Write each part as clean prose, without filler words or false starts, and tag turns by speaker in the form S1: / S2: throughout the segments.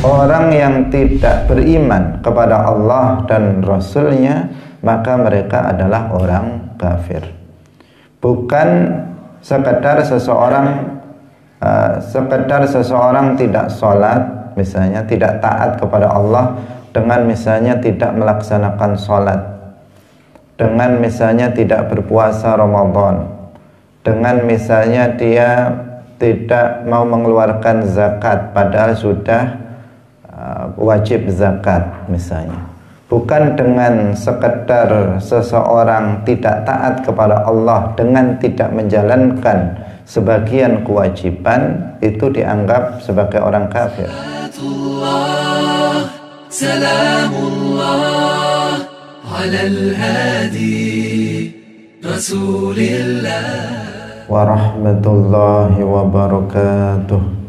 S1: orang yang tidak beriman kepada Allah dan Rasul-Nya, maka mereka adalah orang kafir. Bukan sekedar seseorang tidak sholat, misalnya tidak taat kepada Allah dengan misalnya tidak melaksanakan sholat, dengan misalnya tidak berpuasa Ramadan, dengan misalnya dia tidak mau mengeluarkan zakat padahal sudah wajib zakat misalnya. Bukan dengan sekedar seseorang tidak taat kepada Allah dengan tidak menjalankan sebagian kewajiban, itu dianggap sebagai orang kafir. Salamullah alal hadi Rasulillah wa rahmatullahi wa barakatuh.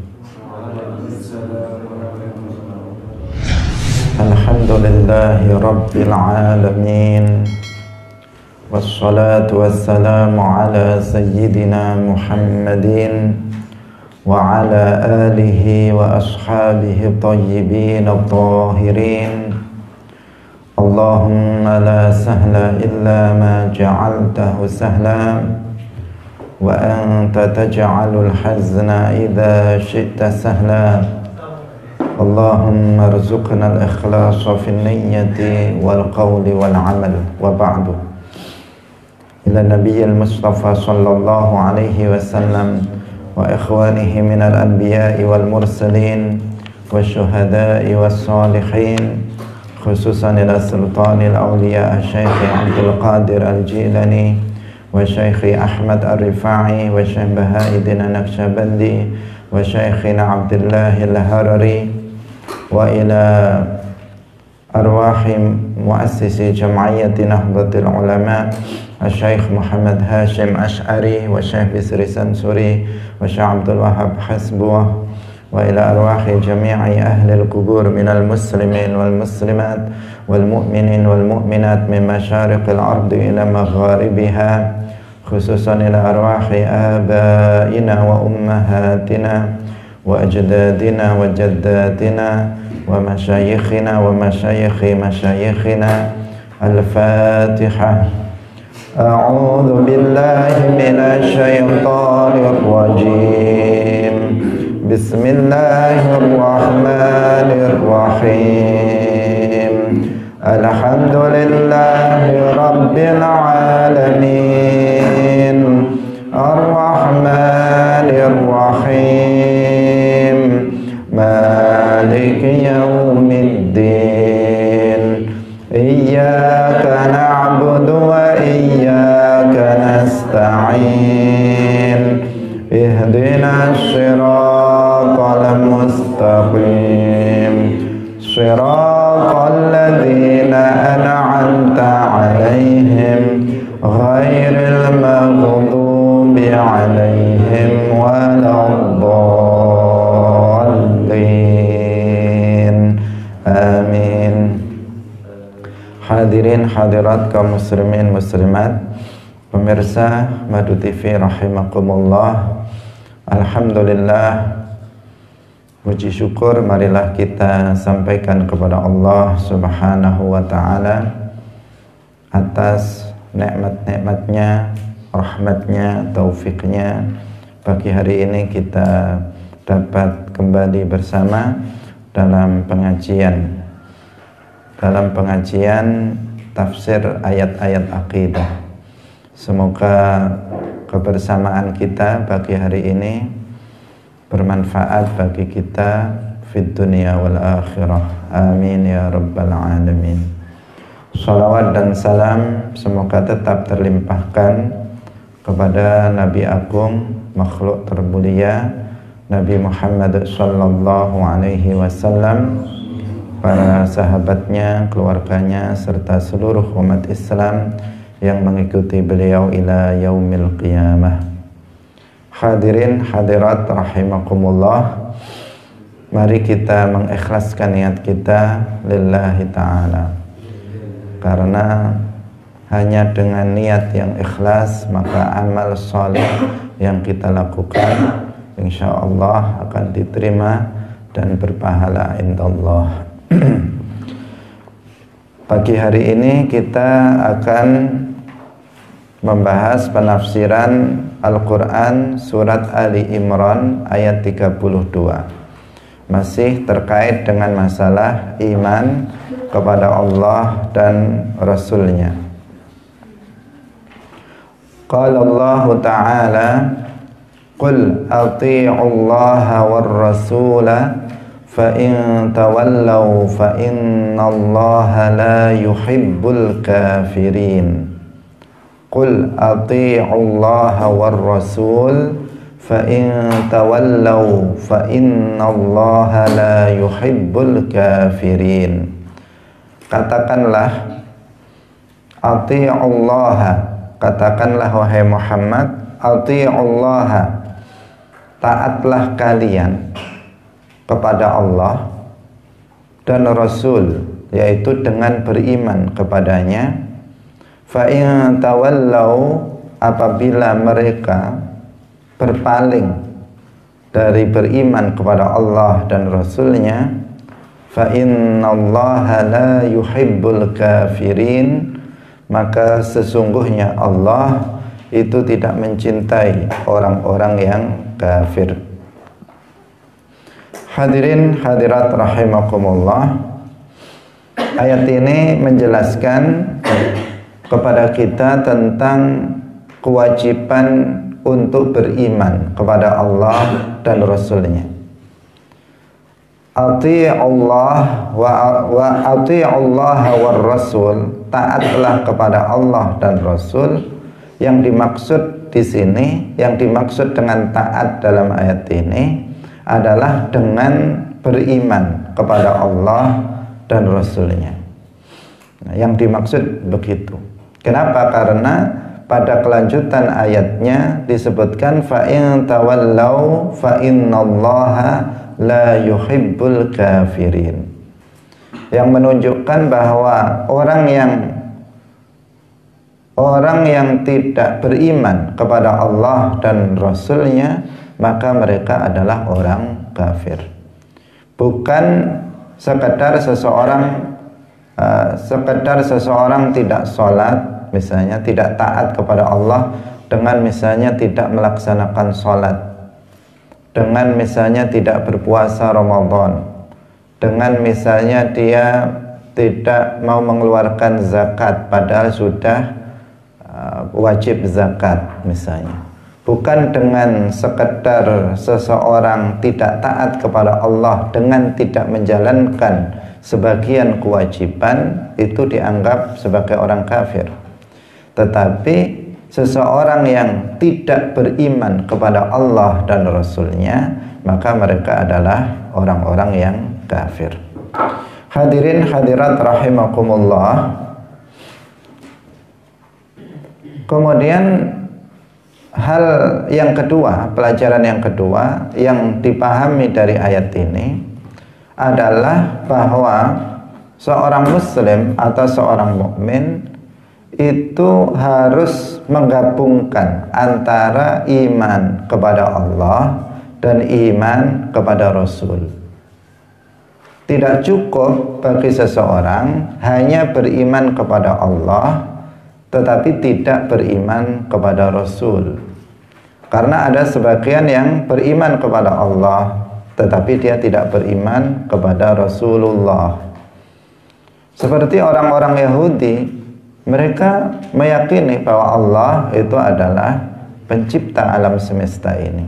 S1: Alhamdulillahi rabbil alamin, wassalatu wassalamu ala sayyidina Muhammadin wa ala alihi wa ashabihi tayyibin at-tahirin. Allahumma la sahla illa ma ja'altahu sahla wa anta taj'alul hazna idha syi'ta sahla. Allahumma arzuqna al-ikhlasa fi niyyati wal qawli wal amal, wa ba'du. Ila nabiyil mustafa sallallahu alaihi wasallam wa ikhwanihi minal anbiya'i wal mursalin wa syuhada'i was salihin, khususan ila sultanil awliya Syekh Abdul Qadir Al-Jilani wa Syekh Ahmad Ar-Rifa'i wa Syekh Baha'iddin An-Naqsyabandi wa Syekhina Abdullah Al-Harari wa ila arwahi muassisi jam'iyyati Nahdlatul Ulama Syekh Muhammad Hashim Ash'ari wa Syekh Bisri Sansuri wa Syekh Abdul Wahab Hasbuh wa ila arwahi jami'i ahli al-qubur minal muslimin wal muslimat wal mu'minin wal mu'minat min masyariqil ardi ila magharibiha, khususan ila arwahi abaina wa ummahatina wa ajdadina wa jaddatina wa masyayikhina wa masyayikhi masyayikhina. Al-Fatihah. A'udzu billahi minasy syaithanir rajim. Bismillahirrahmanirrahim. Alhamdulillahi rabbil alamin, ar-rahmanir rahim, maliki yaumiddin, iyyaka na'budu wa iyyaka nasta'in, ihdinas siratal mustaqim, siratal ladzina an'amta 'alaihim ghairil maghdubi 'alaihim waladdallin. Amin. Hadirin hadirat kaum muslimin muslimat, pemirsa Madu TV rahimakumullah. Alhamdulillah, puji syukur marilah kita sampaikan kepada Allah Subhanahu wa ta'ala atas nikmat-nikmatnya, rahmatnya, taufiknya. Pagi hari ini kita dapat kembali bersama dalam pengajian tafsir ayat-ayat akidah. Semoga kebersamaan kita pagi hari ini bermanfaat bagi kita fid dunya wal akhirah. Amin ya rabbal alamin. Salawat dan salam semoga tetap terlimpahkan kepada Nabi Agung, makhluk termulia, Nabi Muhammad sallallahu alaihi wasallam, para sahabatnya, keluarganya, serta seluruh umat Islam yang mengikuti beliau ila yaumil qiyamah. Hadirin hadirat rahimakumullah, mari kita mengikhlaskan niat kita lillahi ta'ala, karena hanya dengan niat yang ikhlas maka amal soleh yang kita lakukan insyaallah akan diterima dan berpahala indallah. Pagi hari ini kita akan membahas penafsiran Al-Quran surat Ali Imran ayat 32. Masih terkait dengan masalah iman kepada Allah dan Rasulnya. Qala Allah Ta'ala, Qul ati'u Allah war rasula fa in tawallaw fa inna Allah la yuhibbul kafirin. Qul ati'u Allah war rasul fa in tawallaw fa inna Allah la yuhibbul kafirin. Katakanlah ati'u Allah, katakanlah wahai Muhammad, ati'u Allah, taatlah kalian kepada Allah dan Rasul, yaitu dengan beriman kepadanya. Fa in tawallaw, apabila mereka berpaling dari beriman kepada Allah dan Rasulnya, fa innallaha la yuhibbul kafirin, maka sesungguhnya Allah itu tidak mencintai orang-orang yang kafir. Hadirin hadirat rahimakumullah, ayat ini menjelaskan kepada kita tentang kewajiban untuk beriman kepada Allah dan Rasulnya. Ati'ullah wa ati'ullah war rasul, taatlah kepada Allah dan Rasul. Yang dimaksud di sini, yang dimaksud dengan taat dalam ayat ini adalah dengan beriman kepada Allah dan Rasulnya. Nah, yang dimaksud begitu. Kenapa? Karena pada kelanjutan ayatnya disebutkan fa in tawallaw fa innallaha la yuhibbul kafirin, yang menunjukkan bahwa orang yang tidak beriman kepada Allah dan Rasulnya, maka mereka adalah orang kafir. Bukan sekedar seseorang tidak sholat, misalnya tidak taat kepada Allah dengan misalnya tidak melaksanakan sholat, dengan misalnya tidak berpuasa Ramadan, dengan misalnya dia tidak mau mengeluarkan zakat padahal sudah wajib zakat misalnya. Bukan dengan sekedar seseorang tidak taat kepada Allah dengan tidak menjalankan sebagian kewajiban itu dianggap sebagai orang kafir. Tetapi seseorang yang tidak beriman kepada Allah dan Rasulnya, maka mereka adalah orang-orang yang kafir. Hadirin hadirat rahimakumullah. Kemudian hal yang kedua, pelajaran yang kedua yang dipahami dari ayat ini adalah bahwa seorang muslim atau seorang mukmin itu harus menggabungkan antara iman kepada Allah dan iman kepada Rasul. Tidak cukup bagi seseorang hanya beriman kepada Allah tetapi tidak beriman kepada Rasul. Karena ada sebagian yang beriman kepada Allah tetapi dia tidak beriman kepada Rasulullah. Seperti orang-orang Yahudi, mereka meyakini bahwa Allah itu adalah pencipta alam semesta ini,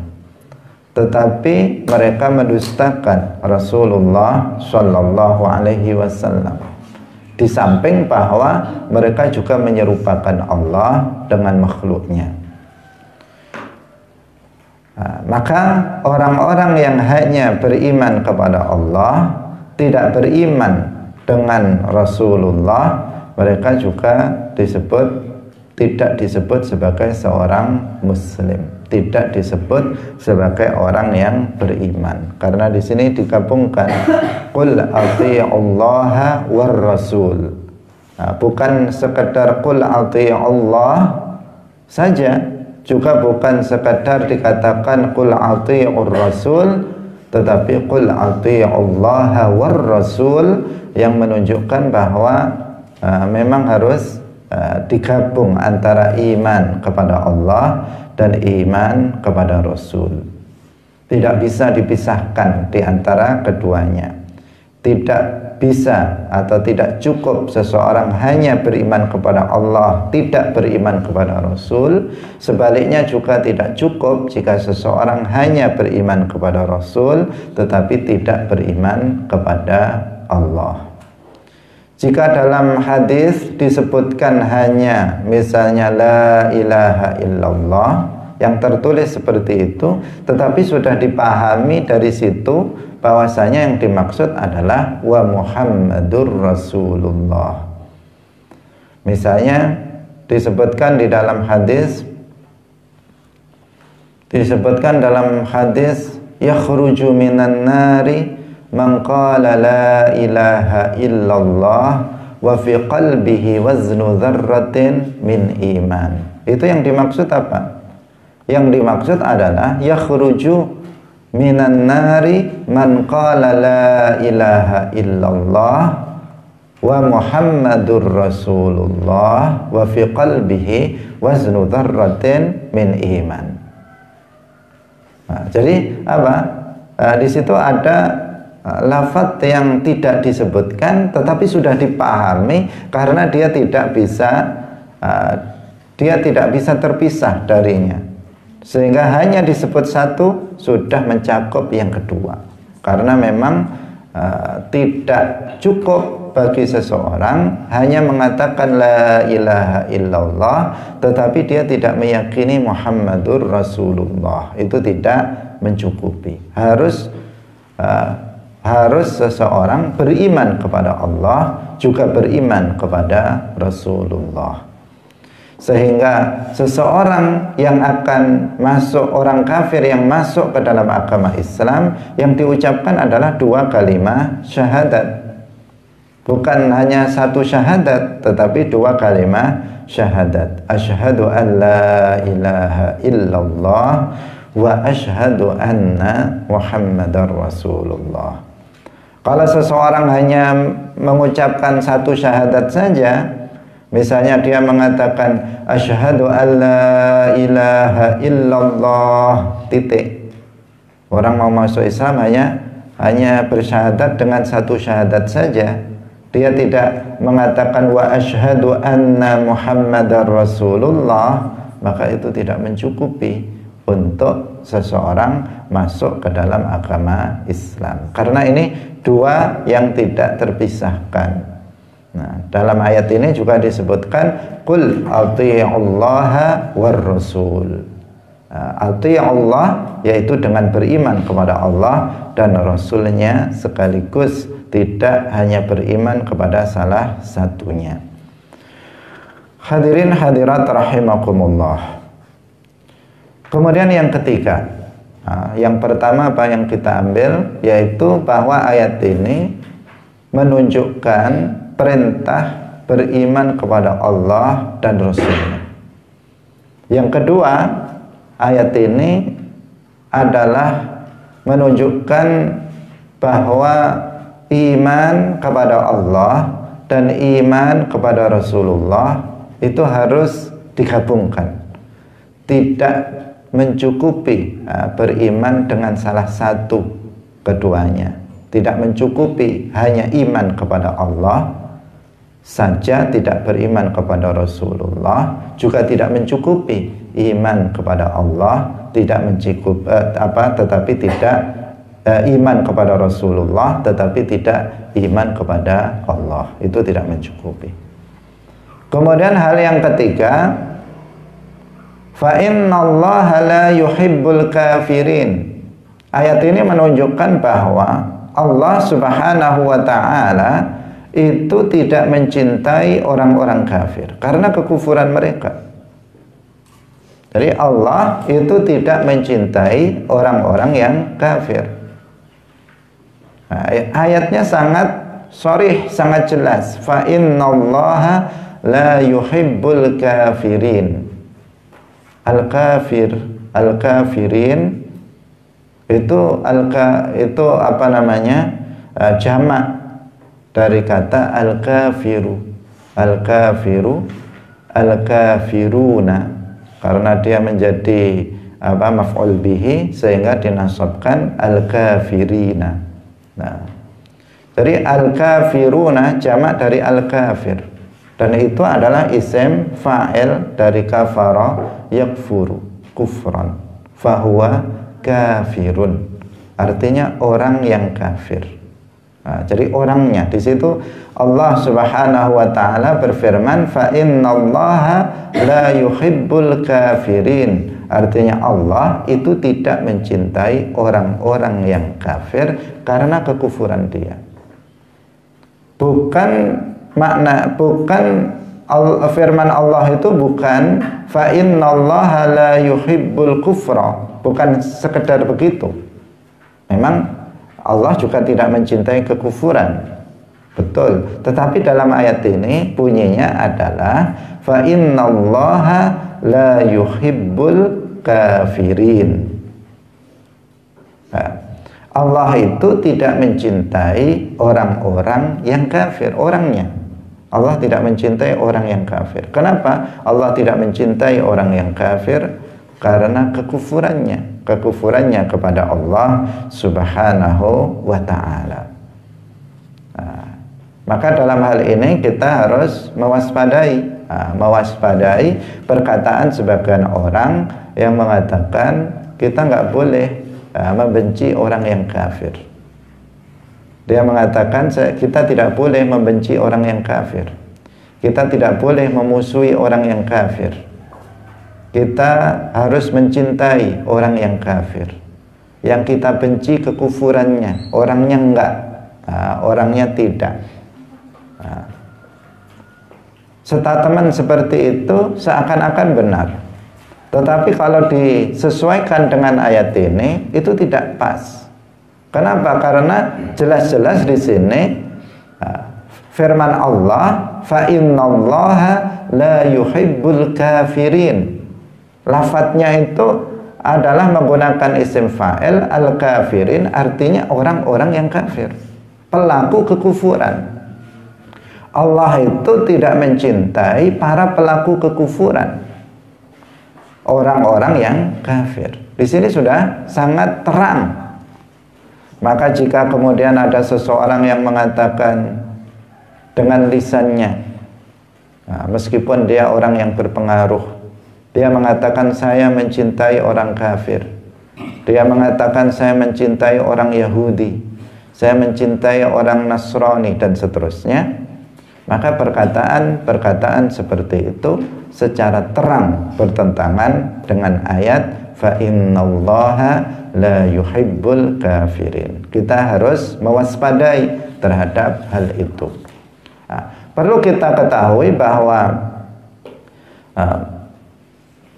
S1: tetapi mereka mendustakan Rasulullah Shallallahu Alaihi Wasallam. Di samping bahwa mereka juga menyerupakan Allah dengan makhluknya. Nah, maka orang-orang yang hanya beriman kepada Allah, tidak beriman dengan Rasulullah, mereka juga tidak disebut sebagai seorang muslim, tidak disebut sebagai orang yang beriman. Karena di sini digabungkan qul ati'ullaha war rasul. Nah, bukan sekedar qul ati'ullah saja, juga bukan sekedar dikatakan qul ati'ur rasul, tetapi qul ati'ullaha war rasul yang menunjukkan bahwa memang harus digabung antara iman kepada Allah dan iman kepada Rasul. Tidak bisa dipisahkan di antara keduanya. Tidak bisa atau tidak cukup seseorang hanya beriman kepada Allah, tidak beriman kepada Rasul. Sebaliknya juga tidak cukup jika seseorang hanya beriman kepada Rasul tetapi tidak beriman kepada Allah. Jika dalam hadis disebutkan hanya misalnya la ilaha illallah yang tertulis seperti itu, tetapi sudah dipahami dari situ bahwasanya yang dimaksud adalah wa Muhammadur Rasulullah. Misalnya disebutkan dalam hadis yakhruju minan nari man qala la ilaha illallah wa fi qalbihi waznu dzarratin min iman. Itu yang dimaksud apa? Yang dimaksud adalah yakhruju minan nari man qala la ilaha illallah wa Muhammadur Rasulullah wa fi qalbihi waznu dzarratin min iman. Nah, jadi apa? Di situ ada lafaz yang tidak disebutkan tetapi sudah dipahami karena dia tidak bisa terpisah darinya, sehingga hanya disebut satu sudah mencakup yang kedua. Karena memang tidak cukup bagi seseorang hanya mengatakan la ilaha illallah tetapi dia tidak meyakini Muhammadur Rasulullah. Itu tidak mencukupi. Harus seseorang beriman kepada Allah, juga beriman kepada Rasulullah. Sehingga seseorang yang akan masuk, orang kafir yang masuk ke dalam agama Islam, yang diucapkan adalah dua kalimat syahadat. Bukan hanya satu syahadat, tetapi dua kalimat syahadat. Asyhadu an la ilaha illallah wa asyhadu anna Muhammadar Rasulullah. Kalau seseorang hanya mengucapkan satu syahadat saja, misalnya dia mengatakan asyhadu alla ilaha illallah titik. Orang mau masuk Islam hanya bersyahadat dengan satu syahadat saja. Dia tidak mengatakan wa asyhadu anna Muhammadar Rasulullah, maka itu tidak mencukupi untuk seseorang masuk ke dalam agama Islam. Karena ini dua yang tidak terpisahkan. Nah, dalam ayat ini juga disebutkan qul ati'ullaha war rasul. Ati'ullah yaitu dengan beriman kepada Allah dan Rasulnya, sekaligus tidak hanya beriman kepada salah satunya. Hadirin hadirat rahimakumullah. Kemudian yang ketiga, yang pertama apa yang kita ambil, yaitu bahwa ayat ini menunjukkan perintah beriman kepada Allah dan Rasulnya. Yang kedua, ayat ini adalah menunjukkan bahwa iman kepada Allah dan iman kepada Rasulullah itu harus digabungkan. Tidak mencukupi beriman dengan salah satu keduanya. Tidak mencukupi hanya iman kepada Allah saja, tidak beriman kepada Rasulullah, juga tidak mencukupi iman kepada Allah, tidak mencukupi tetapi tidak iman kepada Rasulullah tetapi tidak iman kepada Allah. Itu tidak mencukupi. Kemudian hal yang ketiga, fa innallaha la yuhibbul kafirin. Ayat ini menunjukkan bahwa Allah Subhanahu wa ta'ala itu tidak mencintai orang-orang kafir karena kekufuran mereka. Jadi Allah itu tidak mencintai orang-orang yang kafir. Nah, ayatnya sangat sharih, sangat jelas. Fa innallaha la yuhibbul kafirin. Al-kafirin itu apa namanya? Jamak dari kata al-kafiru. Al-kafiru, al-kafiruna, karena dia menjadi maf'ul bihi sehingga dinasabkan al-kafirina. Nah, jadi al-kafiruna jamak dari al-kafir, dan itu adalah isim fa'il dari kafara yakfuru kufran fahuwa kafirun, artinya orang yang kafir. Nah, jadi orangnya di situ Allah Subhanahu wa taala berfirman fa innallaha la yuhibbul kafirin, artinya Allah itu tidak mencintai orang-orang yang kafir karena kekufuran dia. Bukan firman Allah itu bukan fa innallaha la yuhibbul kufra, bukan sekedar begitu. Memang Allah juga tidak mencintai kekufuran, betul. Tetapi dalam ayat ini bunyinya adalah fa innallaha la yuhibbul kafirin. Nah, Allah itu tidak mencintai orang-orang yang kafir, orangnya. Allah tidak mencintai orang yang kafir. Kenapa Allah tidak mencintai orang yang kafir? Karena kekufurannya kepada Allah Subhanahu wa ta'ala. Nah, maka dalam hal ini kita harus mewaspadai perkataan sebagian orang yang mengatakan kita nggak boleh membenci orang yang kafir. Dia mengatakan kita tidak boleh membenci orang yang kafir, kita tidak boleh memusuhi orang yang kafir, kita harus mencintai orang yang kafir. Yang kita benci kekufurannya, orangnya enggak, orangnya tidak. Statement seperti itu seakan-akan benar, tetapi kalau disesuaikan dengan ayat ini itu tidak pas. Kenapa? Karena jelas-jelas di sini firman Allah fa innallaha la yuhibbul kafirin. Lafadznya itu adalah menggunakan isim fa'il al-kafirin, artinya orang-orang yang kafir, pelaku kekufuran. Allah itu tidak mencintai para pelaku kekufuran, orang-orang yang kafir. Di sini sudah sangat terang. Maka jika kemudian ada seseorang yang mengatakan dengan lisannya, meskipun dia orang yang berpengaruh, dia mengatakan saya mencintai orang kafir, dia mengatakan saya mencintai orang Yahudi, saya mencintai orang Nasrani, dan seterusnya, maka perkataan seperti itu secara terang bertentangan dengan ayat fa innallaha la yuhibbul kafirin. Kita harus mewaspadai terhadap hal itu. Perlu kita ketahui bahwa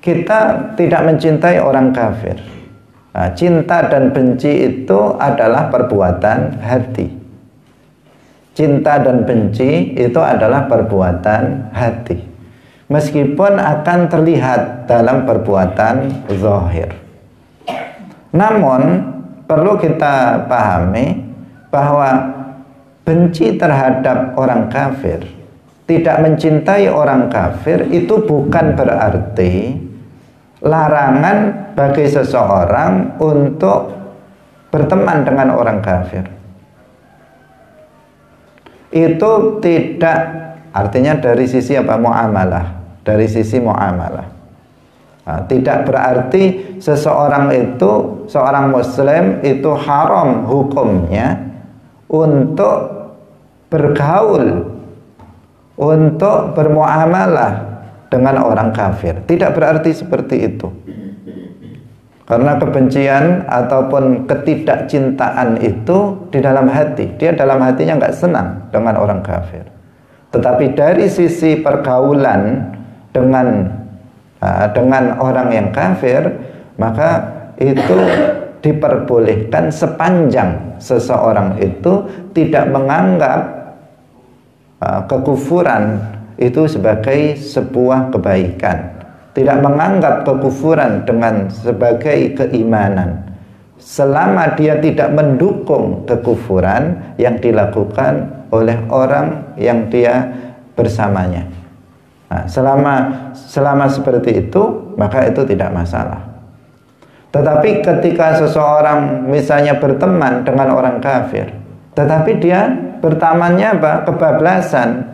S1: kita tidak mencintai orang kafir. Cinta dan benci itu adalah perbuatan hati. Cinta dan benci itu adalah perbuatan hati, meskipun akan terlihat dalam perbuatan zahir. Namun perlu kita pahami bahwa benci terhadap orang kafir, tidak mencintai orang kafir, itu bukan berarti larangan bagi seseorang untuk berteman dengan orang kafir. Itu tidak, artinya dari sisi muamalah, dari sisi muamalah. Tidak berarti seseorang itu, seorang muslim itu haram hukumnya untuk bergaul, untuk bermuamalah dengan orang kafir. Tidak berarti seperti itu. Karena kebencian ataupun ketidakcintaan itu di dalam hati. Dia dalam hatinya nggak senang dengan orang kafir. Tetapi dari sisi pergaulan dengan orang yang kafir, maka itu diperbolehkan sepanjang seseorang itu tidak menganggap kekufuran itu sebagai sebuah kebaikan, tidak menganggap kekufuran sebagai keimanan, selama dia tidak mendukung kekufuran yang dilakukan oleh orang yang dia bersamanya. Nah, selama seperti itu, maka itu tidak masalah. Tetapi ketika seseorang misalnya berteman dengan orang kafir, tetapi dia bertemannya apa? Kebablasan,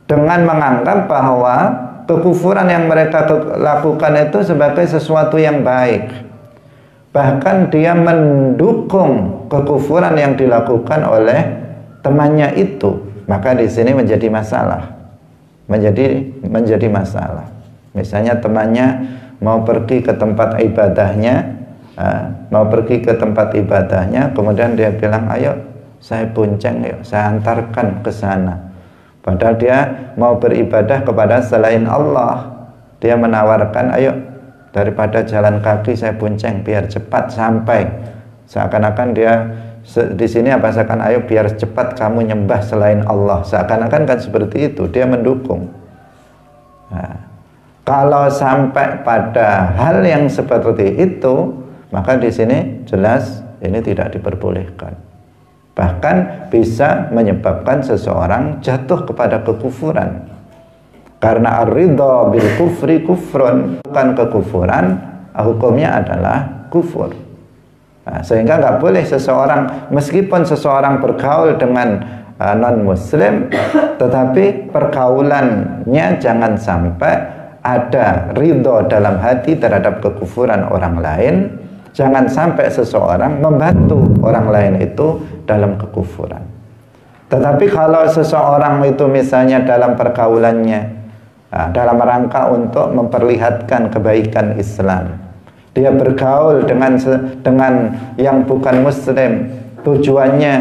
S1: dengan menganggap bahwa kekufuran yang mereka lakukan itu sebagai sesuatu yang baik. Bahkan dia mendukung kekufuran yang dilakukan oleh temannya itu, maka di sini menjadi masalah. Menjadi masalah. Misalnya temannya mau pergi ke tempat ibadahnya, kemudian dia bilang, ayo saya bonceng, yuk saya antarkan ke sana. Padahal dia mau beribadah kepada selain Allah. Dia menawarkan, ayo daripada jalan kaki saya bonceng biar cepat sampai. Seakan-akan dia di sini apa, seakan ayo biar cepat kamu nyembah selain Allah. Seakan-akan kan seperti itu, dia mendukung. Nah, kalau sampai pada hal yang seperti itu, maka di sini jelas ini tidak diperbolehkan. Bahkan bisa menyebabkan seseorang jatuh kepada kekufuran. Karena ar-ridha bil kufri kufrun, bukan kekufuran, hukumnya adalah kufur. Nah, sehingga nggak boleh seseorang, meskipun seseorang bergaul dengan non-muslim, tetapi pergaulannya jangan sampai ada ridho dalam hati terhadap kekufuran orang lain. Jangan sampai seseorang membantu orang lain itu dalam kekufuran. Tetapi kalau seseorang itu misalnya dalam pergaulannya dalam rangka untuk memperlihatkan kebaikan Islam, dia bergaul dengan yang bukan muslim, tujuannya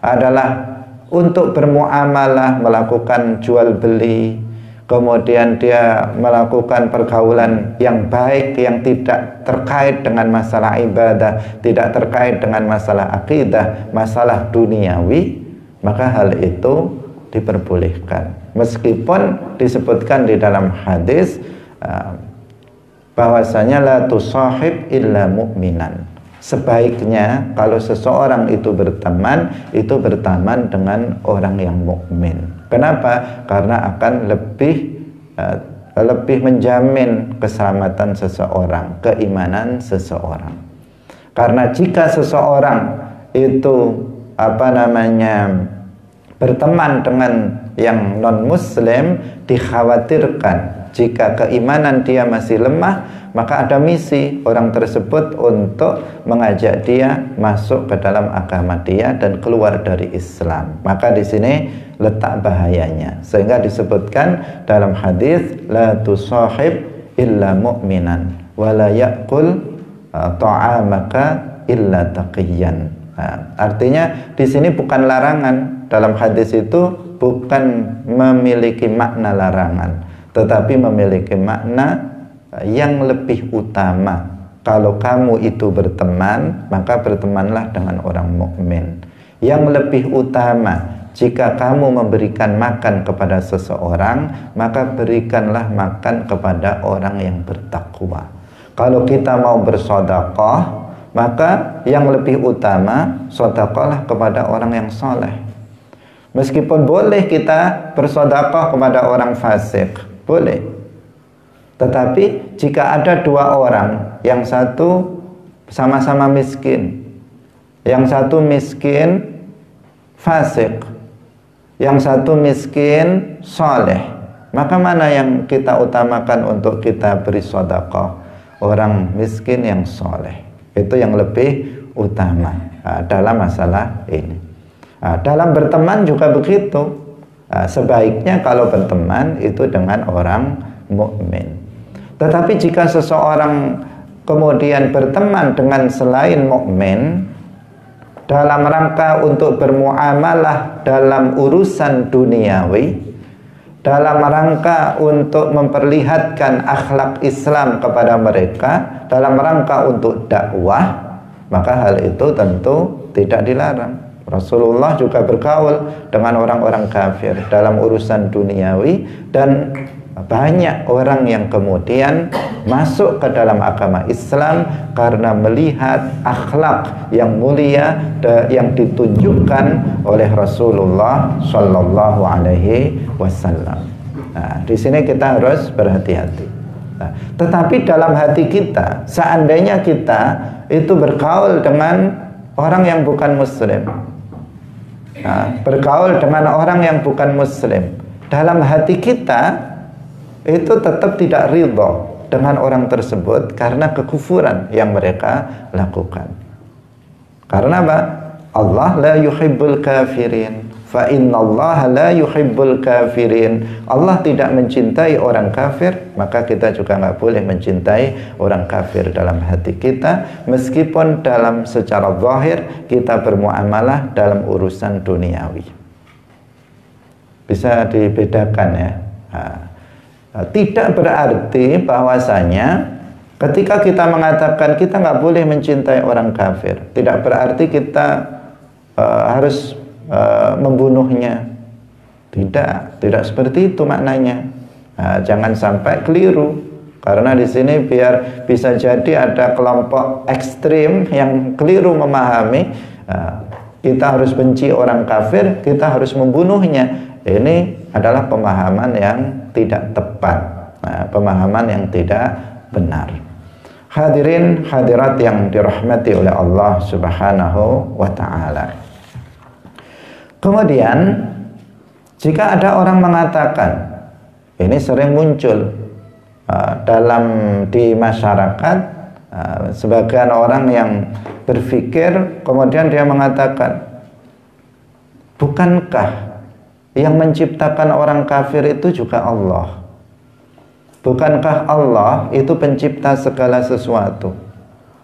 S1: adalah untuk bermuamalah, melakukan jual beli, kemudian dia melakukan pergaulan yang baik yang tidak terkait dengan masalah ibadah, tidak terkait dengan masalah akidah, masalah duniawi, maka hal itu diperbolehkan. Meskipun disebutkan di dalam hadis bahwasanya la tusahib illa mu'minan. Sebaiknya kalau seseorang itu berteman dengan orang yang mukmin. Kenapa? Karena akan lebih menjamin keselamatan seseorang, keimanan seseorang. Karena jika seseorang itu berteman dengan yang non-muslim, dikhawatirkan jika keimanan dia masih lemah, maka ada misi orang tersebut untuk mengajak dia masuk ke dalam agama dia dan keluar dari Islam. Maka di sini letak bahayanya, sehingga disebutkan dalam hadis la tusahib illa mu'minan wa la ya'kul ta'amaka illa taqiyyan. Nah, artinya di sini bukan larangan. Dalam hadis itu bukan memiliki makna larangan, tetapi memiliki makna yang lebih utama. Kalau kamu itu berteman, maka bertemanlah dengan orang mukmin. Yang lebih utama, jika kamu memberikan makan kepada seseorang, maka berikanlah makan kepada orang yang bertakwa. Kalau kita mau bersedekah, maka yang lebih utama sedekahlah kepada orang yang soleh. Meskipun boleh kita bersedekah kepada orang fasik, boleh. Tetapi jika ada dua orang, yang satu sama-sama miskin, yang satu miskin fasik, yang satu miskin soleh, maka mana yang kita utamakan untuk kita beri sedekah? Orang miskin yang soleh, itu yang lebih utama dalam masalah ini. Dalam berteman juga begitu. Sebaiknya kalau berteman itu dengan orang mukmin. Tetapi jika seseorang kemudian berteman dengan selain mukmin dalam rangka untuk bermuamalah dalam urusan duniawi, dalam rangka untuk memperlihatkan akhlak Islam kepada mereka, dalam rangka untuk dakwah, maka hal itu tentu tidak dilarang. Rasulullah juga bergaul dengan orang-orang kafir dalam urusan duniawi, dan banyak orang yang kemudian masuk ke dalam agama Islam karena melihat akhlak yang mulia yang ditunjukkan oleh Rasulullah Shallallahu Alaihi Wasallam. Nah, di sini kita harus berhati-hati. Nah, tetapi dalam hati kita, seandainya kita itu bergaul dengan orang yang bukan Muslim, bergaul dengan orang yang bukan Muslim, dalam hati kita itu tetap tidak ridho dengan orang tersebut karena kekufuran yang mereka lakukan. Karena apa? Allah la yuhibbul kafirin, fa innallaha la yuhibbul kafirin. Allah tidak mencintai orang kafir, maka kita juga nggak boleh mencintai orang kafir dalam hati kita, meskipun dalam secara zahir kita bermuamalah dalam urusan duniawi. Bisa dibedakan ya. Tidak berarti bahwasanya ketika kita mengatakan kita nggak boleh mencintai orang kafir, tidak berarti kita harus membunuhnya. Tidak seperti itu maknanya. Jangan sampai keliru, karena di sini biar bisa jadi ada kelompok ekstrim yang keliru memahami kita harus benci orang kafir, kita harus membunuhnya. Ini adalah pemahaman yang tidak tepat, pemahaman yang tidak benar. Hadirin hadirat yang dirahmati oleh Allah Subhanahu wa ta'ala. Kemudian jika ada orang mengatakan, ini sering muncul di masyarakat, sebagian orang yang berpikir kemudian dia mengatakan, bukankah yang menciptakan orang kafir itu juga Allah? Bukankah Allah itu pencipta segala sesuatu?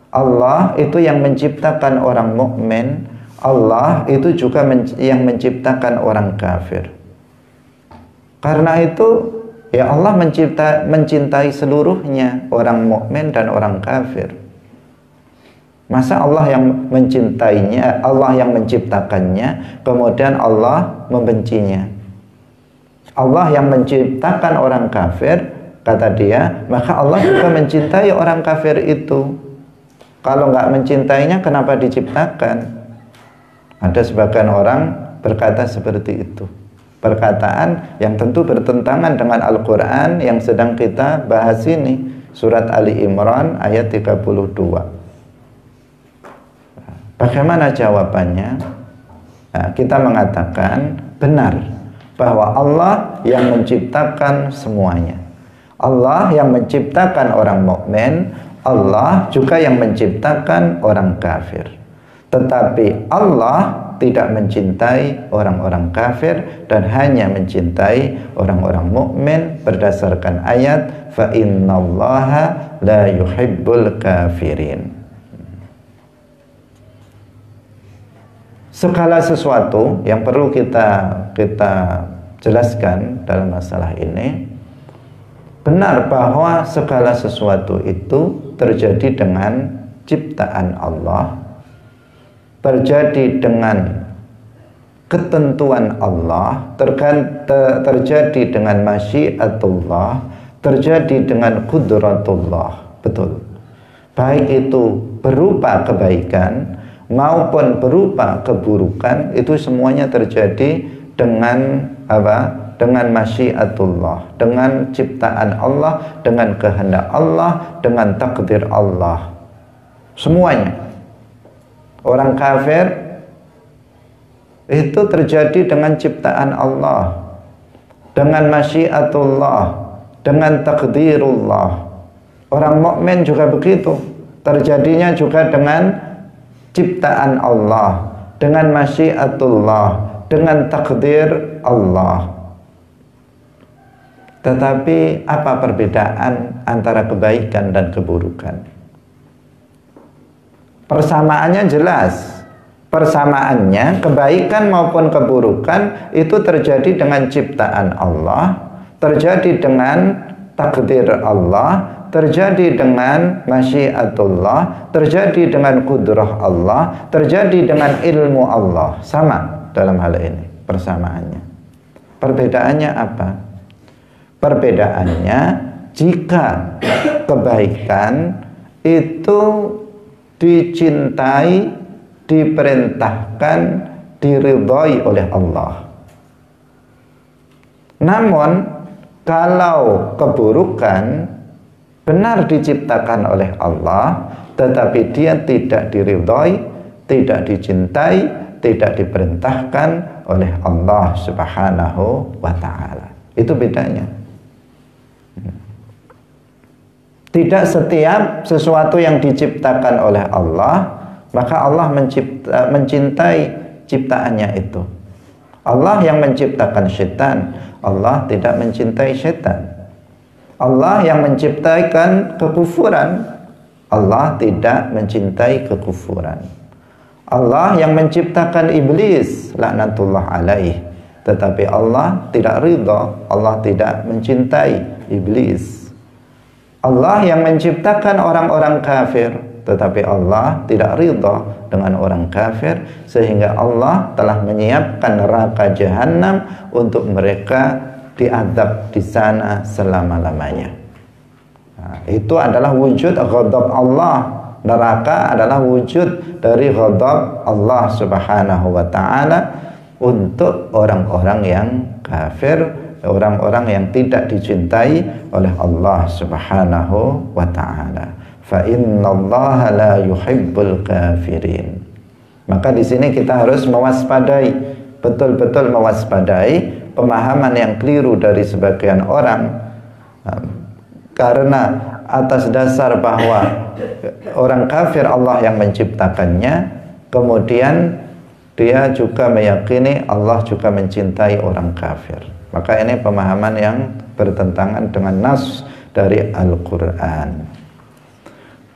S1: Allah itu yang menciptakan orang mukmin, Allah itu juga yang menciptakan orang kafir. Karena itu ya Allah mencintai seluruhnya, orang mukmin dan orang kafir. Masa Allah yang mencintainya, Allah yang menciptakannya, kemudian Allah membencinya? Allah yang menciptakan orang kafir, kata dia, maka Allah juga mencintai orang kafir itu. Kalau nggak mencintainya, kenapa diciptakan? Ada sebagian orang berkata seperti itu. Perkataan yang tentu bertentangan dengan Al-Quran yang sedang kita bahas ini. Surat Ali Imran ayat 32. Bagaimana jawabannya? Nah, kita mengatakan benar bahwa Allah yang menciptakan semuanya. Allah yang menciptakan orang mukmin, Allah juga yang menciptakan orang kafir. Tetapi Allah tidak mencintai orang-orang kafir dan hanya mencintai orang-orang mukmin berdasarkan ayat fa innallaha la yuhibbul kafirin. Segala sesuatu yang perlu kita jelaskan dalam masalah ini, benar bahwa segala sesuatu itu terjadi dengan ciptaan Allah, terjadi dengan ketentuan Allah, terjadi dengan masyiatullah, terjadi dengan qudratullah. Betul. Baik itu berupa kebaikan maupun berupa keburukan, itu semuanya terjadi dengan apa? Dengan masyiatullah, dengan ciptaan Allah, dengan kehendak Allah, dengan takdir Allah. Semuanya. Orang kafir itu terjadi dengan ciptaan Allah, dengan masyiatullah, dengan takdirullah. Orang mukmin juga begitu, terjadinya juga dengan ciptaan Allah, dengan masyiatullah, dengan takdir Allah. Tetapi apa perbedaan antara kebaikan dan keburukan? Persamaannya jelas. Persamaannya, kebaikan maupun keburukan itu terjadi dengan ciptaan Allah, terjadi dengan takdir Allah, terjadi dengan masyiatullah, terjadi dengan kudrah Allah, terjadi dengan ilmu Allah. Sama dalam hal ini persamaannya. Perbedaannya apa? Perbedaannya, jika kebaikan itu dicintai, diperintahkan, diridhai oleh Allah. Namun kalau keburukan benar diciptakan oleh Allah, tetapi dia tidak diridhai, tidak dicintai, tidak diperintahkan oleh Allah Subhanahu wa ta'ala. Itu bedanya. Tidak setiap sesuatu yang diciptakan oleh Allah, maka Allah mencintai ciptaannya itu. Allah yang menciptakan syaitan, Allah tidak mencintai syaitan. Allah yang menciptakan kekufuran, Allah tidak mencintai kekufuran. Allah yang menciptakan iblis, laknatullah alaih, tetapi Allah tidak ridha, Allah tidak mencintai iblis. Allah yang menciptakan orang-orang kafir, tetapi Allah tidak ridha dengan orang kafir, sehingga Allah telah menyiapkan neraka jahanam untuk mereka diazab di sana selama-lamanya. Nah, itu adalah wujud ghadab Allah. Neraka adalah wujud dari ghadab Allah Subhanahu wa ta'ala untuk orang-orang yang kafir, orang-orang yang tidak dicintai oleh Allah Subhanahu wa ta'ala. Fa innallaha la yuhibbul kafirin. Maka di sini kita harus mewaspadai, betul-betul mewaspadai pemahaman yang keliru dari sebagian orang, karena atas dasar bahwa orang kafir Allah yang menciptakannya, kemudian dia juga meyakini Allah juga mencintai orang kafir. Maka ini pemahaman yang bertentangan dengan nas dari Al-Quran.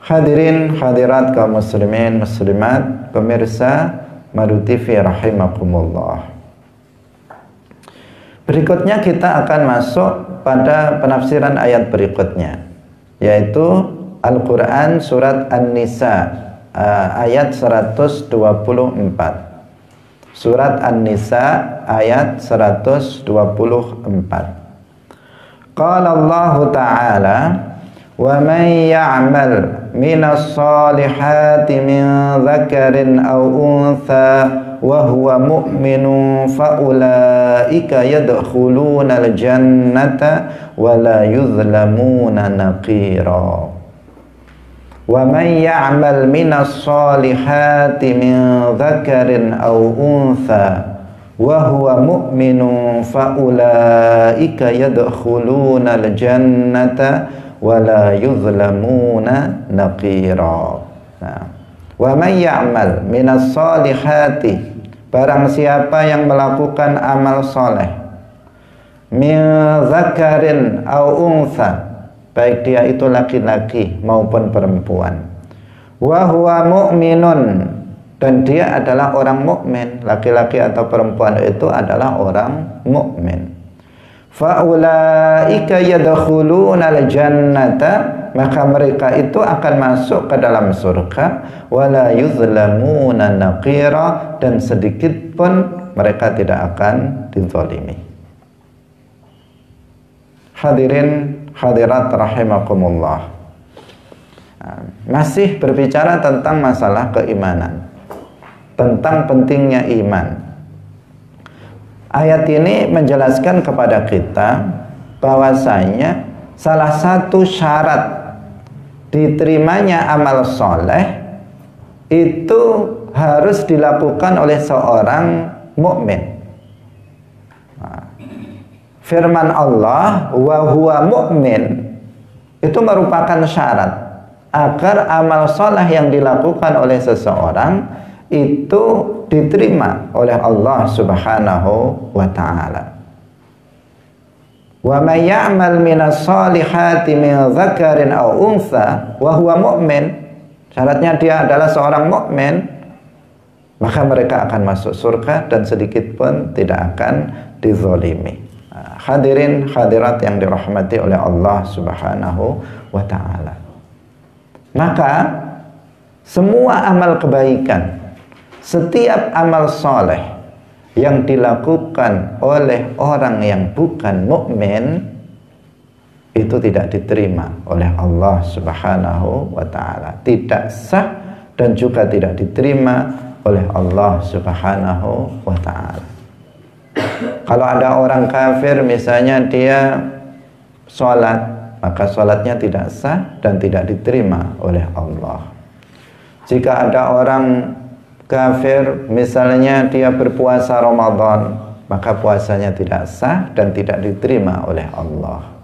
S1: Hadirin hadirat kaum muslimin muslimat, pemirsa Madu TV rahimakumullah. Berikutnya kita akan masuk pada penafsiran ayat berikutnya, yaitu Al-Quran surat An-Nisa ayat 124. Surat An-Nisa ayat 124. Qala Allah Ta'ala, wa man ya'mal minas salihati min dzakarin aw untha wa huwa mu'minun fa ulaika yadkhuluna al-jannata wa la yuzlamuna naqira. Wa man ya'mal minas salihati min dzakarin aw untha wa huwa mu'minun fa ulaika yadkhuluna al-jannata wa la yuzlamuna naqira. Nah, wa man ya'mal minas salihati, barang siapa yang melakukan amal soleh, min dzakarin aw untha, baik dia itu laki-laki maupun perempuan, wa huwa mu'minun, dan dia adalah orang mukmin, laki-laki atau perempuan itu adalah orang mukmin, fa ulaika yadkhuluna al-jannata, maka mereka itu akan masuk ke dalam surga, wa la yuzlamuna naqira, dan sedikit pun mereka tidak akan dizalimi. Hadirin hadirat rahimakumullah. Masih berbicara tentang masalah keimanan, tentang pentingnya iman. Ayat ini menjelaskan kepada kita bahwasanya salah satu syarat diterimanya amal soleh itu harus dilakukan oleh seorang mukmin. Firman Allah, wa huwa mu'min, itu merupakan syarat agar amal soleh yang dilakukan oleh seseorang itu diterima oleh Allah Subhanahu wa ta'ala. Wa may ya'mal minas salihati min dzakarin aw untha wa huwa mu'min, syaratnya dia adalah seorang mukmin, maka mereka akan masuk surga dan sedikit pun tidak akan dizalimi. Hadirin hadirat yang dirahmati oleh Allah Subhanahu wa ta'ala. Maka semua amal kebaikan, setiap amal soleh yang dilakukan oleh orang yang bukan mukmin, itu tidak diterima oleh Allah Subhanahu wa ta'ala, tidak sah dan juga tidak diterima oleh Allah Subhanahu wa ta'ala. Kalau ada orang kafir misalnya dia sholat, maka sholatnya tidak sah dan tidak diterima oleh Allah. Jika ada orang kafir misalnya dia berpuasa Ramadan, maka puasanya tidak sah dan tidak diterima oleh Allah.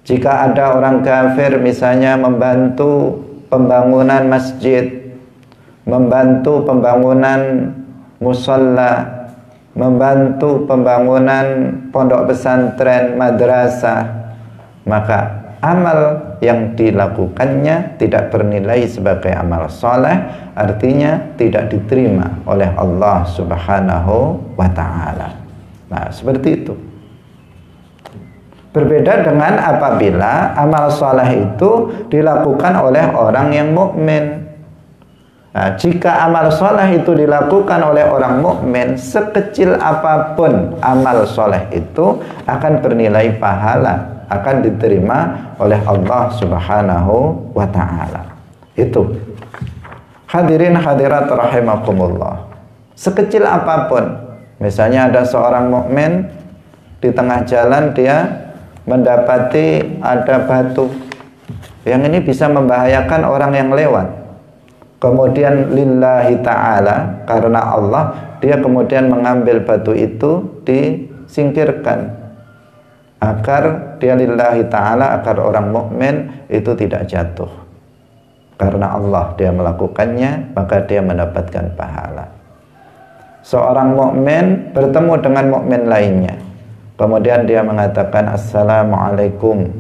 S1: Jika ada orang kafir misalnya membantu pembangunan masjid, membantu pembangunan musalla, membantu pembangunan pondok pesantren, madrasah, maka amal yang dilakukannya tidak bernilai sebagai amal soleh, artinya tidak diterima oleh Allah Subhanahu wa ta'ala. Nah, seperti itu. Berbeda dengan apabila amal soleh itu dilakukan oleh orang yang mukmin. Nah, jika amal soleh itu dilakukan oleh orang mukmin, sekecil apapun amal soleh itu akan bernilai pahala, akan diterima oleh Allah Subhanahu wa ta'ala. Itu. Hadirin hadirat rahimakumullah. Sekecil apapun, misalnya ada seorang mukmin di tengah jalan dia mendapati ada batu yang ini bisa membahayakan orang yang lewat, kemudian lillahi ta'ala, karena Allah, dia kemudian mengambil batu itu disingkirkan agar dia lillahi ta'ala, agar orang mukmin itu tidak jatuh. Karena Allah dia melakukannya, maka dia mendapatkan pahala. Seorang mukmin bertemu dengan mukmin lainnya, kemudian dia mengatakan assalamualaikum,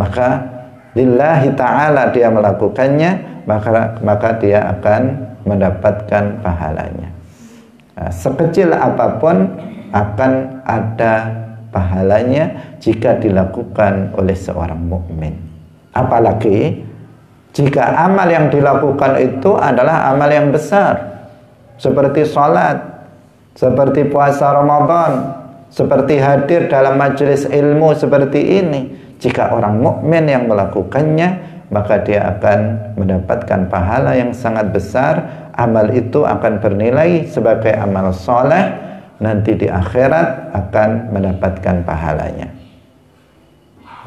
S1: maka lillahi ta'ala dia melakukannya, maka dia akan mendapatkan pahalanya. Nah, sekecil apapun akan ada pahalanya jika dilakukan oleh seorang mukmin. Apalagi jika amal yang dilakukan itu adalah amal yang besar, seperti sholat, seperti puasa Ramadan, seperti hadir dalam majelis ilmu seperti ini. Jika orang mukmin yang melakukannya, maka dia akan mendapatkan pahala yang sangat besar. Amal itu akan bernilai sebagai amal soleh, nanti di akhirat akan mendapatkan pahalanya.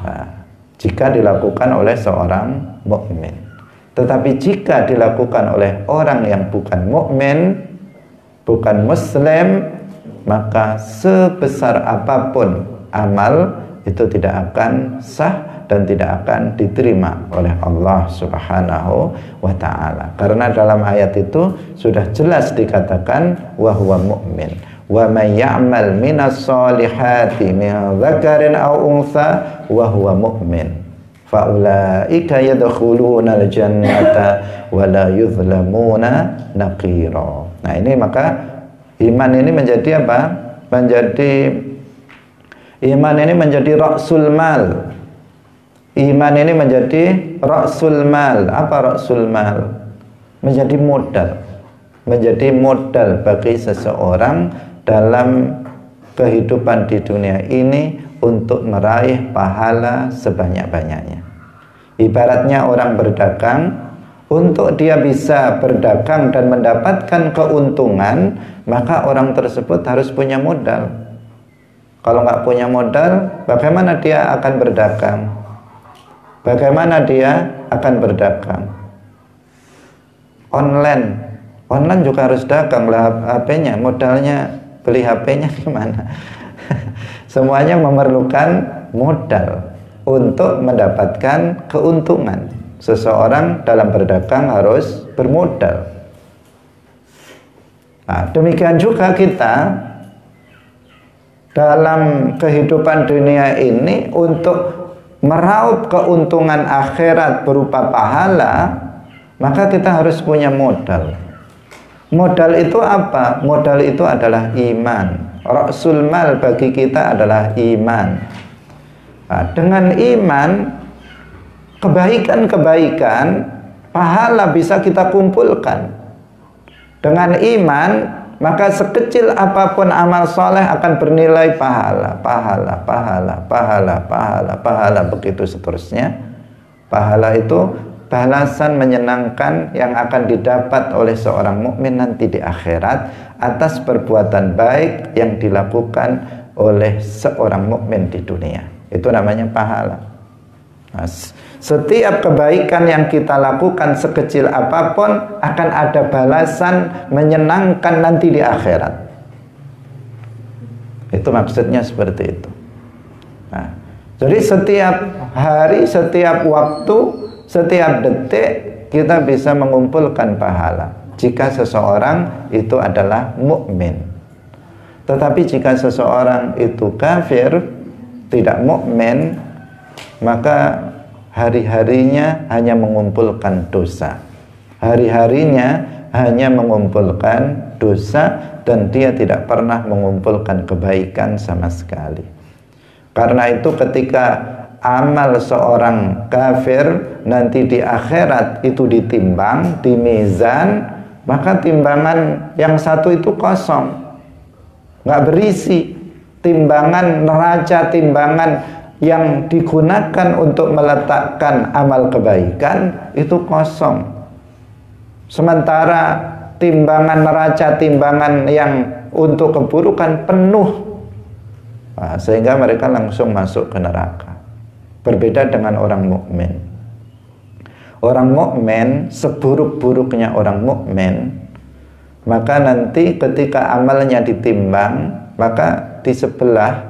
S1: Nah, jika dilakukan oleh seorang mukmin. Tetapi jika dilakukan oleh orang yang bukan mukmin, bukan muslim, maka sebesar apapun amal itu tidak akan sah dan tidak akan diterima oleh Allah Subhanahu wa ta'ala. Karena dalam ayat itu sudah jelas dikatakan wa huwa mu'min. Wa may ya'mal minas solihati min dzakarin aw untha wa huwa mu'min fa ulaika yadkhuluna al-jannata wa la yuzlamuna naqira. Nah, ini maka iman ini menjadi apa? Iman ini menjadi ra'sul mal. Iman ini menjadi ra'sul mal. Apa ra'sul mal? Menjadi modal. Menjadi modal bagi seseorang dalam kehidupan di dunia ini untuk meraih pahala sebanyak-banyaknya. Ibaratnya orang berdagang, untuk dia bisa berdagang dan mendapatkan keuntungan, maka orang tersebut harus punya modal. Kalau nggak punya modal, bagaimana dia akan berdagang? Bagaimana dia akan berdagang? Online juga harus dagang lah, HP-nya, modalnya beli HP-nya gimana? Semuanya memerlukan modal untuk mendapatkan keuntungan. Seseorang dalam berdagang harus bermodal. Nah, demikian juga kita dalam kehidupan dunia ini untuk meraup keuntungan akhirat berupa pahala, maka kita harus punya modal. Modal itu apa? Modal itu adalah iman. Ra'sul mal bagi kita adalah iman. Nah, dengan iman, kebaikan-kebaikan, pahala bisa kita kumpulkan. Dengan iman, maka sekecil apapun amal soleh akan bernilai pahala, pahala, pahala, pahala, pahala, pahala, begitu seterusnya. Pahala itu balasan menyenangkan yang akan didapat oleh seorang mukmin nanti di akhirat atas perbuatan baik yang dilakukan oleh seorang mukmin di dunia. Itu namanya pahala. Nah, setiap kebaikan yang kita lakukan sekecil apapun akan ada balasan menyenangkan nanti di akhirat. Itu maksudnya seperti itu. Nah, jadi setiap hari, setiap waktu, setiap detik kita bisa mengumpulkan pahala jika seseorang itu adalah mukmin. Tetapi jika seseorang itu kafir, tidak mukmin, maka hari-harinya hanya mengumpulkan dosa. Hari-harinya hanya mengumpulkan dosa dan dia tidak pernah mengumpulkan kebaikan sama sekali. Karena itu ketika amal seorang kafir nanti di akhirat itu ditimbang, di mizan, maka timbangan yang satu itu kosong, nggak berisi. Timbangan neraca, timbangan yang digunakan untuk meletakkan amal kebaikan itu kosong. Sementara timbangan neraca, timbangan yang untuk keburukan penuh. Nah, sehingga mereka langsung masuk ke neraka. Berbeda dengan orang mukmin. Orang mukmin, seburuk-buruknya orang mukmin, maka nanti ketika amalnya ditimbang, maka di sebelah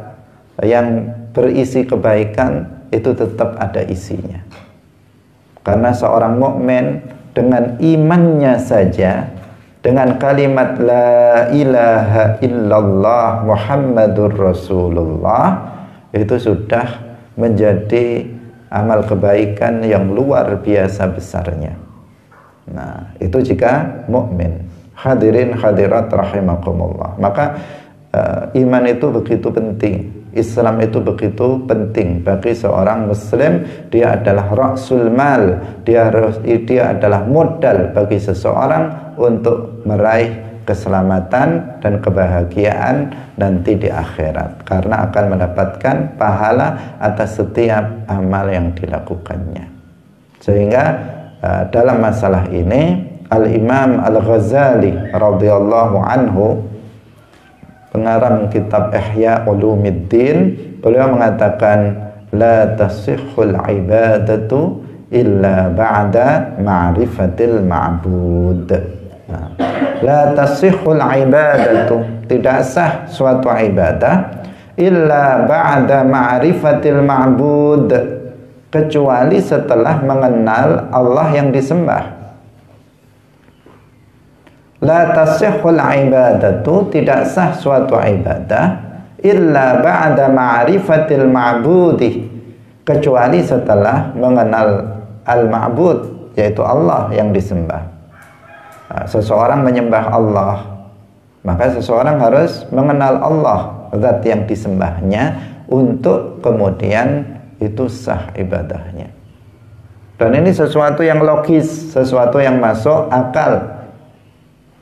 S1: yang berisi kebaikan itu tetap ada isinya. Karena seorang mukmin dengan imannya saja, dengan kalimat la ilaha illallah Muhammadur Rasulullah, itu sudah menjadi amal kebaikan yang luar biasa besarnya. Nah, itu jika mukmin. Hadirin hadirat rahimakumullah. Maka iman itu begitu penting. Islam itu begitu penting bagi seorang muslim. Dia adalah ra'sul mal, dia adalah modal bagi seseorang untuk meraih keselamatan dan kebahagiaan nanti di akhirat, karena akan mendapatkan pahala atas setiap amal yang dilakukannya. Sehingga dalam masalah ini Al-Imam Al-Ghazali radhiyallahu anhu, pengarang kitab Ihya Ulumuddin, beliau mengatakan la tasihhul ibadatu illa ba'da ma'rifatil ma'bud. Nah, la tasihhul ibadatu, tidak sah suatu ibadah illa ba'da ma'rifatil ma'bud, kecuali setelah mengenal Allah yang disembah. La tasihhul ibadatu, tidak sah suatu ibadah illa ba'da ma'rifatil ma'budi, kecuali setelah mengenal al-ma'bud, yaitu Allah yang disembah. Nah, seseorang menyembah Allah, maka seseorang harus mengenal Allah, zat yang disembahnya, untuk kemudian itu sah ibadahnya. Dan ini sesuatu yang logis, sesuatu yang masuk akal.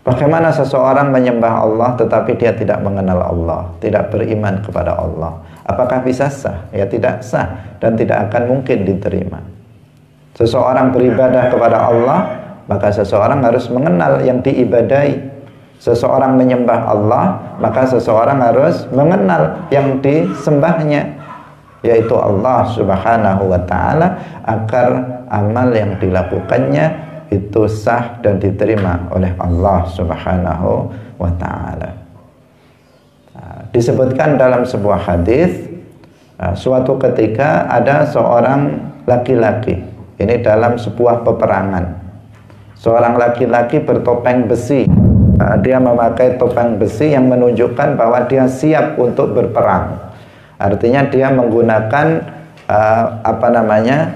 S1: Bagaimana seseorang menyembah Allah tetapi dia tidak mengenal Allah, tidak beriman kepada Allah? Apakah bisa sah? Ya tidak sah dan tidak akan mungkin diterima. Seseorang beribadah kepada Allah, maka seseorang harus mengenal yang diibadahi. Seseorang menyembah Allah, maka seseorang harus mengenal yang disembahnya, yaitu Allah Subhanahu wa ta'ala, agar amal yang dilakukannya itu sah dan diterima oleh Allah Subhanahu wa ta'ala. Disebutkan dalam sebuah hadis, suatu ketika ada seorang laki-laki, ini dalam sebuah peperangan. Seorang laki-laki bertopeng besi. Dia memakai topeng besi yang menunjukkan bahwa dia siap untuk berperang. Artinya dia menggunakan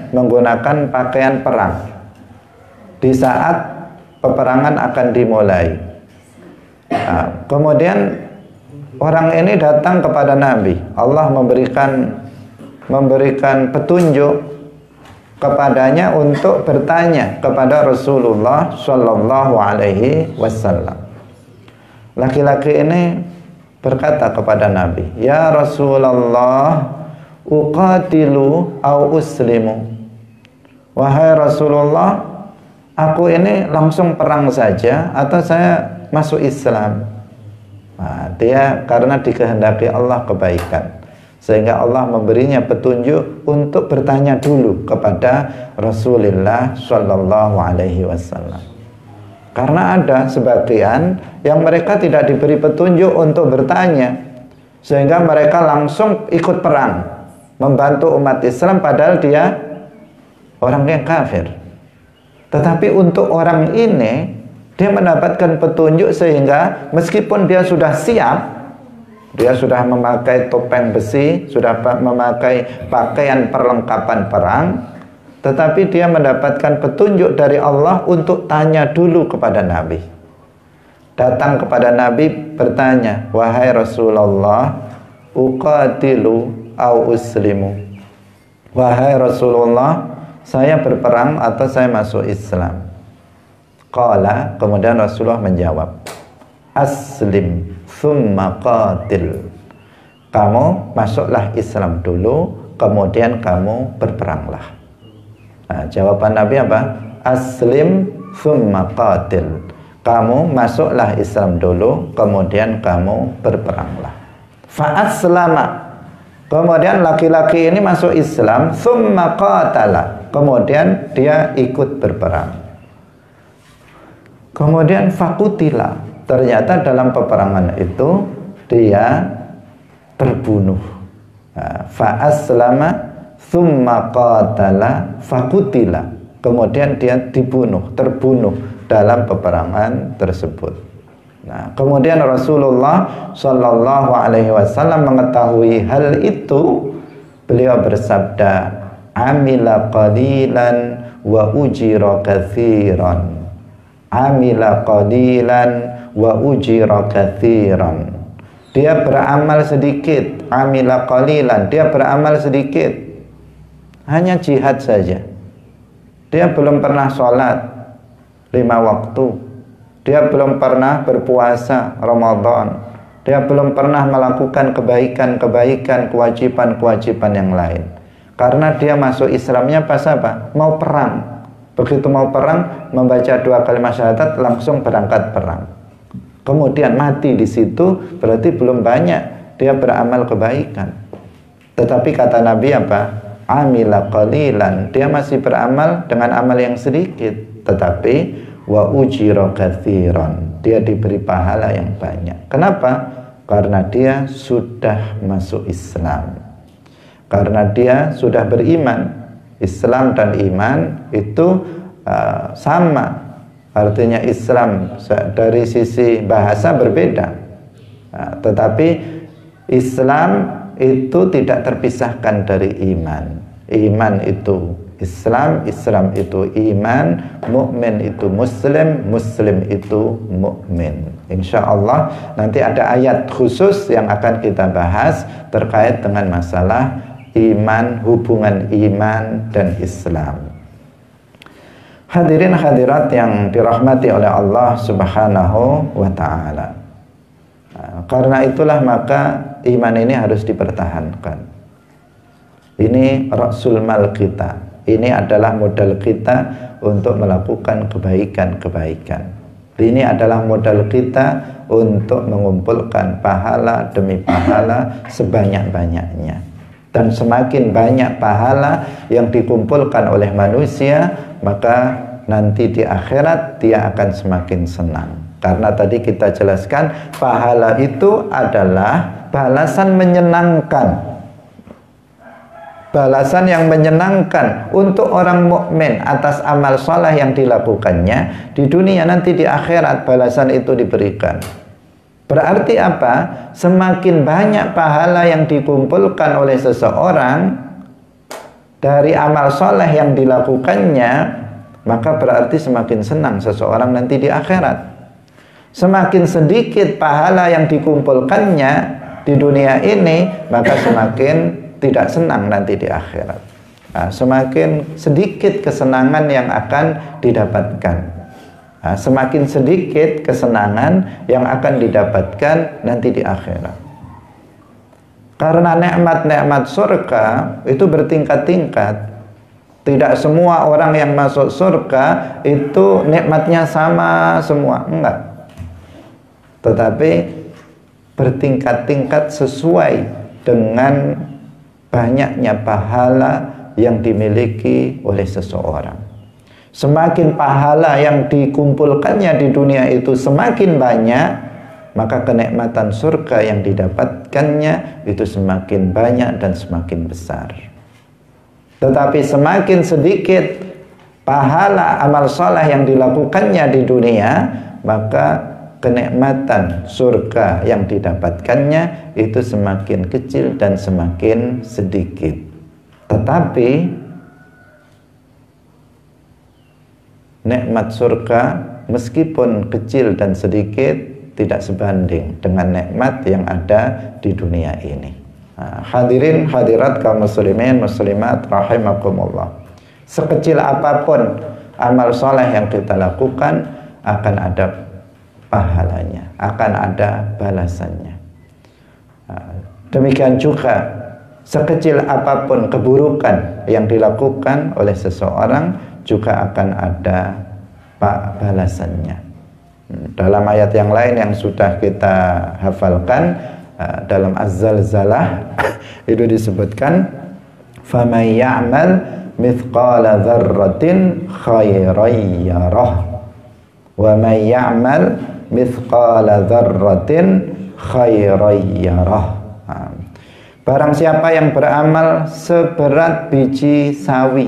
S1: menggunakan pakaian perang di saat peperangan akan dimulai. Nah, kemudian orang ini datang kepada Nabi. Allah memberikan petunjuk kepadanya untuk bertanya kepada Rasulullah Shallallahu Alaihi Wasallam. Laki-laki ini berkata kepada Nabi, "Ya Rasulullah, uqatilu au uslimu." Wahai Rasulullah, aku ini langsung perang saja atau saya masuk Islam? Nah, dia karena dikehendaki Allah kebaikan, sehingga Allah memberinya petunjuk untuk bertanya dulu kepada Rasulullah Shallallahu Alaihi Wasallam. Karena ada sebagian yang mereka tidak diberi petunjuk untuk bertanya, sehingga mereka langsung ikut perang, membantu umat Islam padahal dia orang yang kafir. Tetapi untuk orang ini, dia mendapatkan petunjuk sehingga meskipun dia sudah siap, dia sudah memakai topeng besi, sudah memakai pakaian perlengkapan perang, tetapi dia mendapatkan petunjuk dari Allah untuk tanya dulu kepada Nabi. Datang kepada Nabi bertanya, "Wahai Rasulullah, uqatilu au uslimu?" Wahai Rasulullah, saya berperang atau saya masuk Islam? Qala, kemudian Rasulullah menjawab, "Aslim thumma qatil." Kamu masuklah Islam dulu, kemudian kamu berperanglah. Nah, jawaban Nabi apa? Aslim thumma qatil. Kamu masuklah Islam dulu, kemudian kamu berperanglah. Fa'aslama. Kemudian laki-laki ini masuk Islam, thumma qatala. Kemudian dia ikut berperang. Kemudian fakutila. Ternyata dalam peperangan itu dia terbunuh. Nah, fa'aslama thumma qatala fakutila. Kemudian dia terbunuh dalam peperangan tersebut. Nah, kemudian Rasulullah Shallallahu Alaihi Wasallam mengetahui hal itu, beliau bersabda, "Amila qalilan wa ujira katsiran." Amila qalilan wa ujira katsiran. Dia beramal sedikit, amila qalilan, dia beramal sedikit, hanya jihad saja. Dia belum pernah sholat 5 waktu, dia belum pernah berpuasa Ramadan, dia belum pernah melakukan kebaikan-kebaikan, kewajiban-kewajiban yang lain. Karena dia masuk Islamnya pas apa? Mau perang. Begitu mau perang, membaca 2 kalimat syahadat, langsung berangkat perang. Kemudian mati di situ, berarti belum banyak dia beramal kebaikan. Tetapi kata Nabi apa? Amila qalilan, dia masih beramal dengan amal yang sedikit, tetapi wa ujira katsiran, dia diberi pahala yang banyak. Kenapa? Karena dia sudah masuk Islam, karena dia sudah beriman. Islam dan iman itu sama, artinya Islam dari sisi bahasa berbeda, tetapi Islam itu tidak terpisahkan dari iman. Iman itu Islam, Islam itu iman, mukmin itu muslim, muslim itu mukmin. Insya Allah nanti ada ayat khusus yang akan kita bahas terkait dengan masalah iman, hubungan iman dan Islam. Hadirin hadirat yang dirahmati oleh Allah Subhanahu wa ta'ala. Karena itulah maka iman ini harus dipertahankan. Ini rasul mal kita. Ini adalah modal kita untuk melakukan kebaikan-kebaikan. Ini adalah modal kita untuk mengumpulkan pahala demi pahala sebanyak-banyaknya. Dan semakin banyak pahala yang dikumpulkan oleh manusia, maka nanti di akhirat dia akan semakin senang. Karena tadi kita jelaskan, pahala itu adalah balasan menyenangkan. Balasan yang menyenangkan untuk orang mukmin atas amal saleh yang dilakukannya di dunia, nanti di akhirat balasan itu diberikan. Berarti apa? Semakin banyak pahala yang dikumpulkan oleh seseorang dari amal soleh yang dilakukannya, maka berarti semakin senang seseorang nanti di akhirat. Semakin sedikit pahala yang dikumpulkannya di dunia ini, maka semakin tidak senang nanti di akhirat. Nah, semakin sedikit kesenangan yang akan didapatkan. Nah, semakin sedikit kesenangan yang akan didapatkan nanti di akhirat. Karena nikmat-nikmat surga itu bertingkat-tingkat. Tidak semua orang yang masuk surga itu nikmatnya sama semua, enggak. Tetapi bertingkat-tingkat sesuai dengan banyaknya pahala yang dimiliki oleh seseorang. Semakin pahala yang dikumpulkannya di dunia itu semakin banyak, maka kenikmatan surga yang didapatkannya itu semakin banyak dan semakin besar. Tetapi semakin sedikit pahala amal saleh yang dilakukannya di dunia, maka kenikmatan surga yang didapatkannya itu semakin kecil dan semakin sedikit. Tetapi nikmat surga meskipun kecil dan sedikit tidak sebanding dengan nikmat yang ada di dunia ini. Hadirin hadirat kaum muslimin muslimat rahimakumullah. Sekecil apapun amal soleh yang kita lakukan akan ada pahalanya, akan ada balasannya. Demikian juga sekecil apapun keburukan yang dilakukan oleh seseorang juga akan ada balasannya. Dalam ayat yang lain yang sudah kita hafalkan, dalam Az-Zalzalah itu disebutkan faman ya'mal mithqala dzarratin khairan yarah wa man ya'mal mithqala dzarratin khairan yarah. Barang siapa yang beramal seberat biji sawi,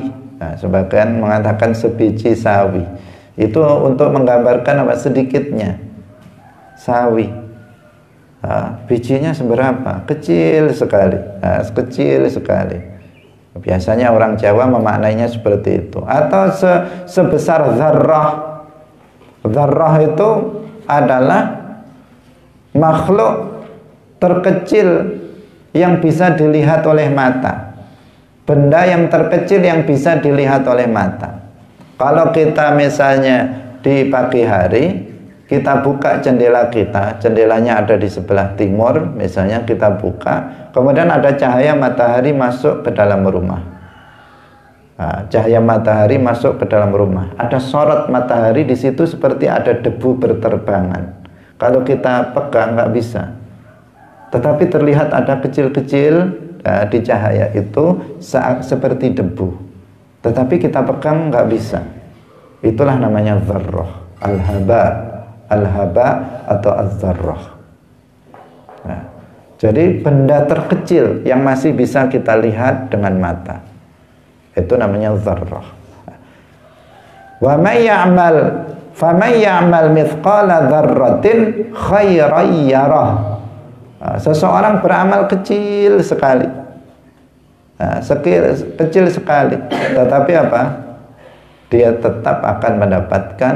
S1: sebagian mengatakan sebiji sawi, itu untuk menggambarkan apa? Sedikitnya sawi. Bijinya seberapa? Kecil sekali, kecil sekali. Biasanya orang Jawa memaknainya seperti itu. Atau sebesar zarrah. Zarrah itu adalah makhluk terkecil yang bisa dilihat oleh mata. Benda yang terkecil yang bisa dilihat oleh mata. Kalau kita misalnya di pagi hari, kita buka jendela kita, jendelanya ada di sebelah timur, misalnya kita buka, kemudian ada cahaya matahari masuk ke dalam rumah. Cahaya matahari masuk ke dalam rumah. Ada sorot matahari di situ seperti ada debu berterbangan. Kalau kita pegang nggak bisa. Tetapi terlihat ada kecil-kecil di cahaya itu seperti debu, tetapi kita pegang nggak bisa. Itulah namanya dzarrah, al-haba atau az-zarrah. Jadi benda terkecil yang masih bisa kita lihat dengan mata, itu namanya dzarrah. Wa may ya'mal faman ya'mal mithqala dzarratin khairan yarah. Seseorang beramal kecil sekali, kecil sekali, tetapi apa? Dia tetap akan mendapatkan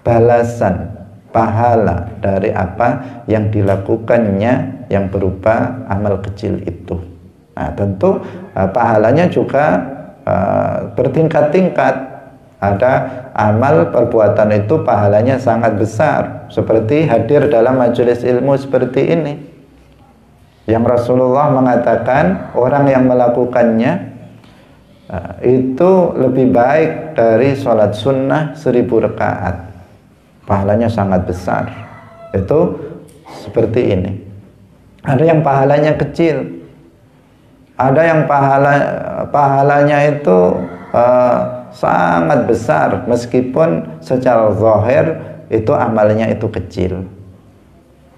S1: balasan pahala dari apa yang dilakukannya yang berupa amal kecil itu. Nah, tentu pahalanya juga bertingkat-tingkat. Ada amal perbuatan itu pahalanya sangat besar, seperti hadir dalam majelis ilmu seperti ini, yang Rasulullah mengatakan orang yang melakukannya itu lebih baik dari sholat sunnah 1000 rakaat. Pahalanya sangat besar. Itu seperti ini. Ada yang pahalanya kecil, ada yang pahalanya itu sangat besar, meskipun secara zahir itu amalnya itu kecil.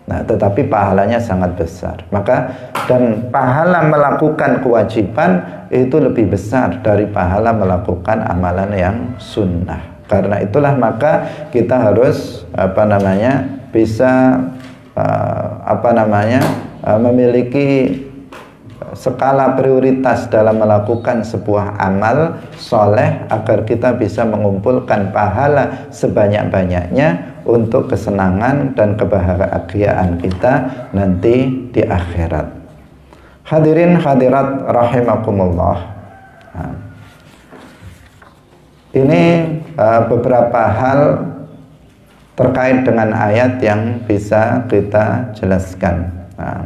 S1: Nah, tetapi pahalanya sangat besar. Maka dan pahala melakukan kewajiban itu lebih besar dari pahala melakukan amalan yang sunnah. Karena itulah maka kita harus bisa memiliki skala prioritas dalam melakukan sebuah amal soleh agar kita bisa mengumpulkan pahala sebanyak-banyaknya untuk kesenangan dan kebahagiaan kita nanti di akhirat. Hadirin hadirat rahimakumullah. Ini beberapa hal terkait dengan ayat yang bisa kita jelaskan. Nah,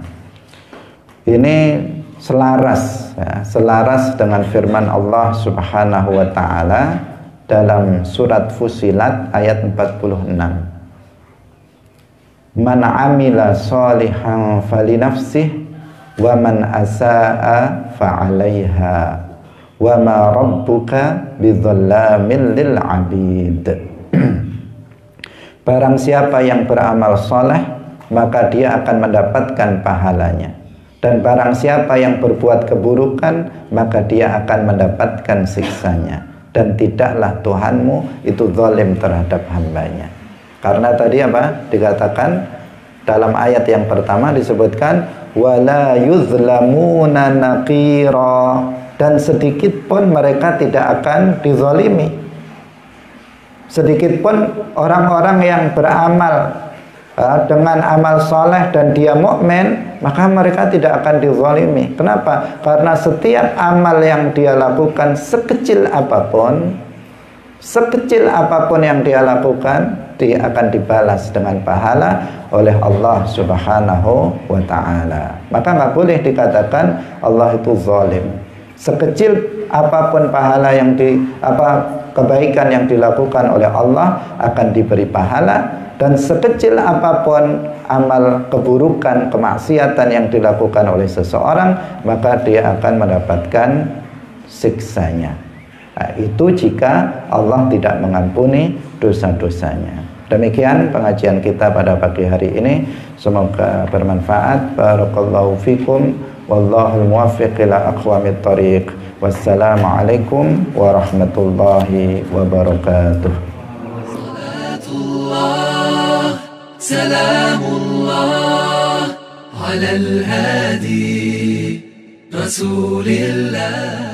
S1: ini selaras, ya, selaras dengan firman Allah Subhanahu wa Ta'ala dalam surat Fussilat ayat 46. Man amila sholihan falinafsih wa man asaa fa'alaiha wa ma rabbuka bidzallamin lil abid. Barang siapa yang beramal soleh, maka dia akan mendapatkan pahalanya. Dan barang siapa yang berbuat keburukan, maka dia akan mendapatkan siksanya. Dan tidaklah Tuhanmu itu zalim terhadap hambanya. Karena tadi apa? Dikatakan dalam ayat yang pertama disebutkan wala yuzlamuna naqira, dan sedikit pun mereka tidak akan dizalimi. Sedikit pun orang-orang yang beramal dengan amal soleh dan dia mukmin, maka mereka tidak akan dizalimi. Kenapa? Karena setiap amal yang dia lakukan sekecil apapun yang dia lakukan, dia akan dibalas dengan pahala oleh Allah Subhanahu wa Ta'ala. Maka nggak boleh dikatakan Allah itu zalim. Sekecil apapun pahala yang kebaikan yang dilakukan oleh Allah akan diberi pahala, dan sekecil apapun amal keburukan, kemaksiatan yang dilakukan oleh seseorang, maka dia akan mendapatkan siksanya. Nah, itu jika Allah tidak mengampuni dosa-dosanya. Demikian pengajian kita pada pagi hari ini, semoga bermanfaat. Barakallahu fikum, wallahul muwaffiq ila aqwamit thoriq. Wassalamualaikum warahmatullahi wabarakatuh. Salamullah ala al-hadi Rasulillah.